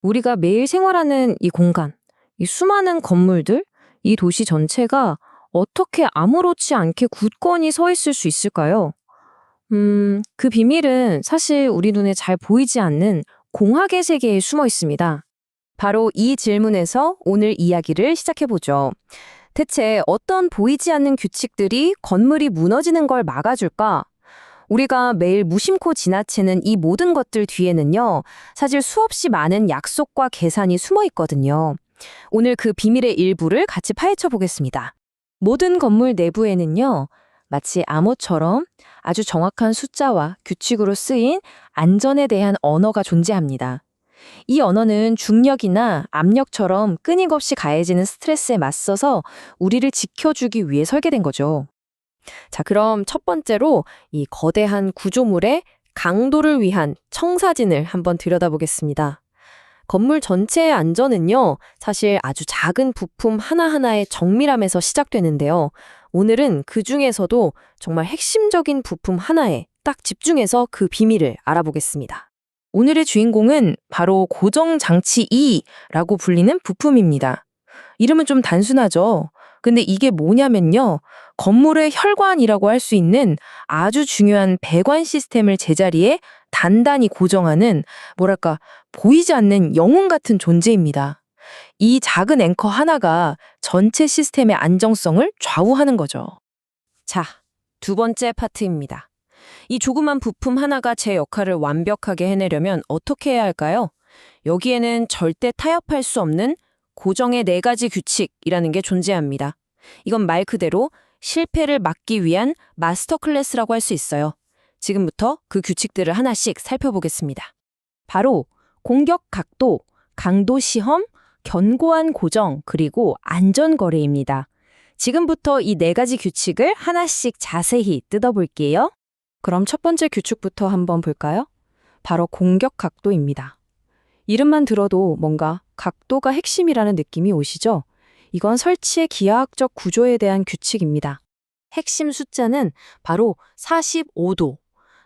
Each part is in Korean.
우리가 매일 생활하는 이 공간, 이 수많은 건물들, 이 도시 전체가 어떻게 아무렇지 않게 굳건히 서 있을 수 있을까요? 그 비밀은 사실 우리 눈에 잘 보이지 않는 공학의 세계에 숨어 있습니다. 바로 이 질문에서 오늘 이야기를 시작해보죠. 대체 어떤 보이지 않는 규칙들이 건물이 무너지는 걸 막아줄까? 우리가 매일 무심코 지나치는 이 모든 것들 뒤에는요, 사실 수없이 많은 약속과 계산이 숨어 있거든요. 오늘 그 비밀의 일부를 같이 파헤쳐 보겠습니다. 모든 건물 내부에는요, 마치 암호처럼 아주 정확한 숫자와 규칙으로 쓰인 안전에 대한 언어가 존재합니다. 이 언어는 중력이나 압력처럼 끊임없이 가해지는 스트레스에 맞서서 우리를 지켜주기 위해 설계된 거죠. 자, 그럼 첫 번째로 이 거대한 구조물의 강도를 위한 청사진을 한번 들여다보겠습니다. 건물 전체의 안전은요, 사실 아주 작은 부품 하나하나의 정밀함에서 시작되는데요. 오늘은 그 중에서도 정말 핵심적인 부품 하나에 딱 집중해서 그 비밀을 알아보겠습니다. 오늘의 주인공은 바로 고정장치 2라고 불리는 부품입니다. 이름은 좀 단순하죠. 근데 이게 뭐냐면요. 건물의 혈관이라고 할 수 있는 아주 중요한 배관 시스템을 제자리에 단단히 고정하는, 뭐랄까, 보이지 않는 영웅 같은 존재입니다. 이 작은 앵커 하나가 전체 시스템의 안정성을 좌우하는 거죠. 자, 두 번째 파트입니다. 이 조그만 부품 하나가 제 역할을 완벽하게 해내려면 어떻게 해야 할까요? 여기에는 절대 타협할 수 없는 고정의 4가지 규칙이라는 게 존재합니다. 이건 말 그대로 실패를 막기 위한 마스터 클래스라고 할 수 있어요. 지금부터 그 규칙들을 하나씩 살펴보겠습니다. 바로 공격 각도, 강도 시험, 견고한 고정, 그리고 안전거래입니다. 지금부터 이 4가지 규칙을 하나씩 자세히 뜯어볼게요. 그럼 첫 번째 규칙부터 한번 볼까요? 바로 공격 각도입니다. 이름만 들어도 뭔가 각도가 핵심이라는 느낌이 오시죠? 이건 설치의 기하학적 구조에 대한 규칙입니다. 핵심 숫자는 바로 45도.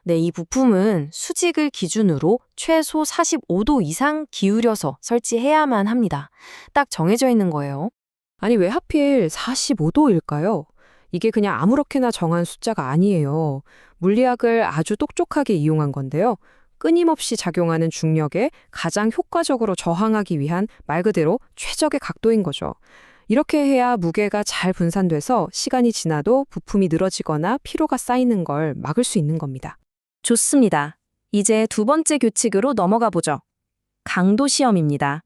네, 이 부품은 수직을 기준으로 최소 45도 이상 기울여서 설치해야만 합니다. 딱 정해져 있는 거예요. 아니, 왜 하필 45도일까요? 이게 그냥 아무렇게나 정한 숫자가 아니에요. 물리학을 아주 똑똑하게 이용한 건데요. 끊임없이 작용하는 중력에 가장 효과적으로 저항하기 위한 말 그대로 최적의 각도인 거죠. 이렇게 해야 무게가 잘 분산돼서 시간이 지나도 부품이 늘어지거나 피로가 쌓이는 걸 막을 수 있는 겁니다. 좋습니다. 이제 두 번째 규칙으로 넘어가 보죠. 강도 시험입니다.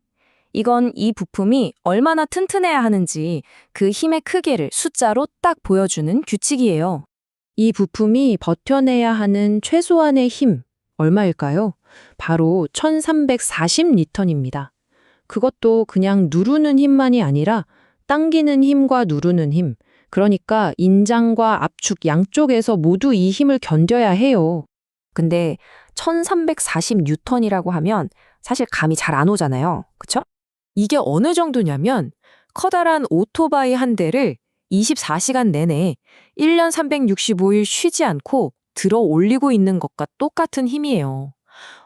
이건 이 부품이 얼마나 튼튼해야 하는지 그 힘의 크기를 숫자로 딱 보여주는 규칙이에요. 이 부품이 버텨내야 하는 최소한의 힘, 얼마일까요? 바로 1340N입니다. 그것도 그냥 누르는 힘만이 아니라 당기는 힘과 누르는 힘, 그러니까 인장과 압축 양쪽에서 모두 이 힘을 견뎌야 해요. 근데 1340N이라고 하면 사실 감이 잘 안 오잖아요. 그쵸? 이게 어느 정도냐면 커다란 오토바이 한 대를 24시간 내내 1년 365일 쉬지 않고 들어 올리고 있는 것과 똑같은 힘이에요.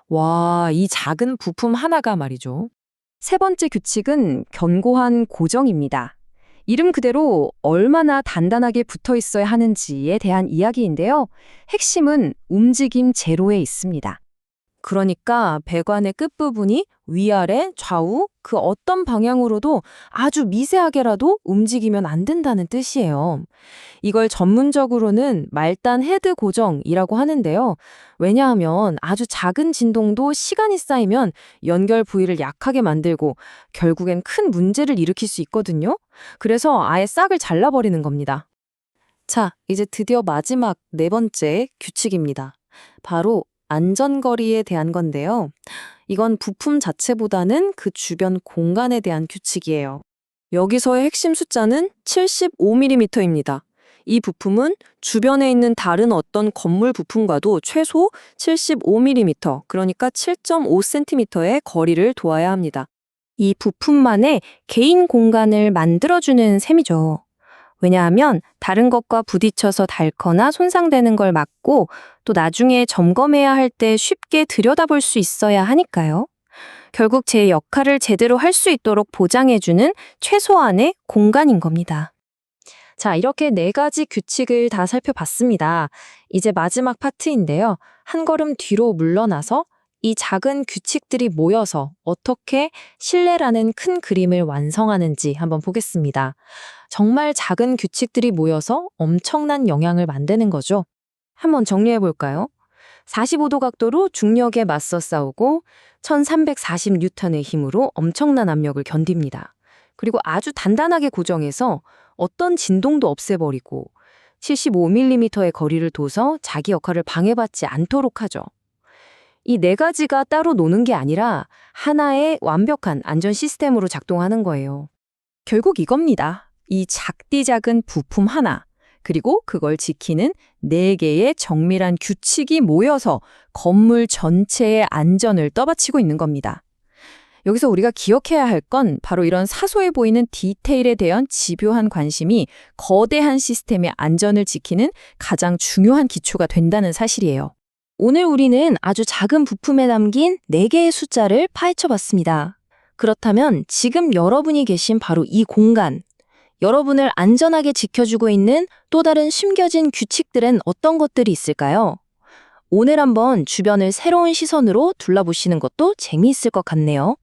와, 이 작은 부품 하나가 말이죠. 세 번째 규칙은 견고한 고정입니다. 이름 그대로 얼마나 단단하게 붙어 있어야 하는지에 대한 이야기인데요. 핵심은 움직임 제로에 있습니다. 그러니까 배관의 끝부분이 위아래, 좌우, 그 어떤 방향으로도 아주 미세하게라도 움직이면 안 된다는 뜻이에요. 이걸 전문적으로는 말단 헤드 고정이라고 하는데요. 왜냐하면 아주 작은 진동도 시간이 쌓이면 연결 부위를 약하게 만들고 결국엔 큰 문제를 일으킬 수 있거든요. 그래서 아예 싹을 잘라버리는 겁니다. 자, 이제 드디어 마지막 4번째 규칙입니다. 바로 안전거리에 대한 건데요. 이건 부품 자체보다는 그 주변 공간에 대한 규칙이에요. 여기서의 핵심 숫자는 75mm입니다. 이 부품은 주변에 있는 다른 어떤 건물 부품과도 최소 75mm, 그러니까 7.5cm의 거리를 두어야 합니다. 이 부품만의 개인 공간을 만들어주는 셈이죠. 왜냐하면 다른 것과 부딪혀서 닳거나 손상되는 걸 막고 또 나중에 점검해야 할 때 쉽게 들여다볼 수 있어야 하니까요. 결국 제 역할을 제대로 할 수 있도록 보장해주는 최소한의 공간인 겁니다. 자, 이렇게 4가지 규칙을 다 살펴봤습니다. 이제 마지막 파트인데요. 한 걸음 뒤로 물러나서 이 작은 규칙들이 모여서 어떻게 신뢰라는 큰 그림을 완성하는지 한번 보겠습니다. 정말 작은 규칙들이 모여서 엄청난 영향을 만드는 거죠. 한번 정리해 볼까요? 45도 각도로 중력에 맞서 싸우고 1340N의 힘으로 엄청난 압력을 견딥니다. 그리고 아주 단단하게 고정해서 어떤 진동도 없애버리고 75mm의 거리를 둬서 자기 역할을 방해받지 않도록 하죠. 이 4가지가 따로 노는 게 아니라 하나의 완벽한 안전 시스템으로 작동하는 거예요. 결국 이겁니다. 이 작디 작은 부품 하나, 그리고 그걸 지키는 4개의 정밀한 규칙이 모여서 건물 전체의 안전을 떠받치고 있는 겁니다. 여기서 우리가 기억해야 할 건 바로 이런 사소해 보이는 디테일에 대한 집요한 관심이 거대한 시스템의 안전을 지키는 가장 중요한 기초가 된다는 사실이에요. 오늘 우리는 아주 작은 부품에 담긴 4개의 숫자를 파헤쳐 봤습니다. 그렇다면 지금 여러분이 계신 바로 이 공간, 여러분을 안전하게 지켜주고 있는 또 다른 숨겨진 규칙들은 어떤 것들이 있을까요? 오늘 한번 주변을 새로운 시선으로 둘러보시는 것도 재미있을 것 같네요.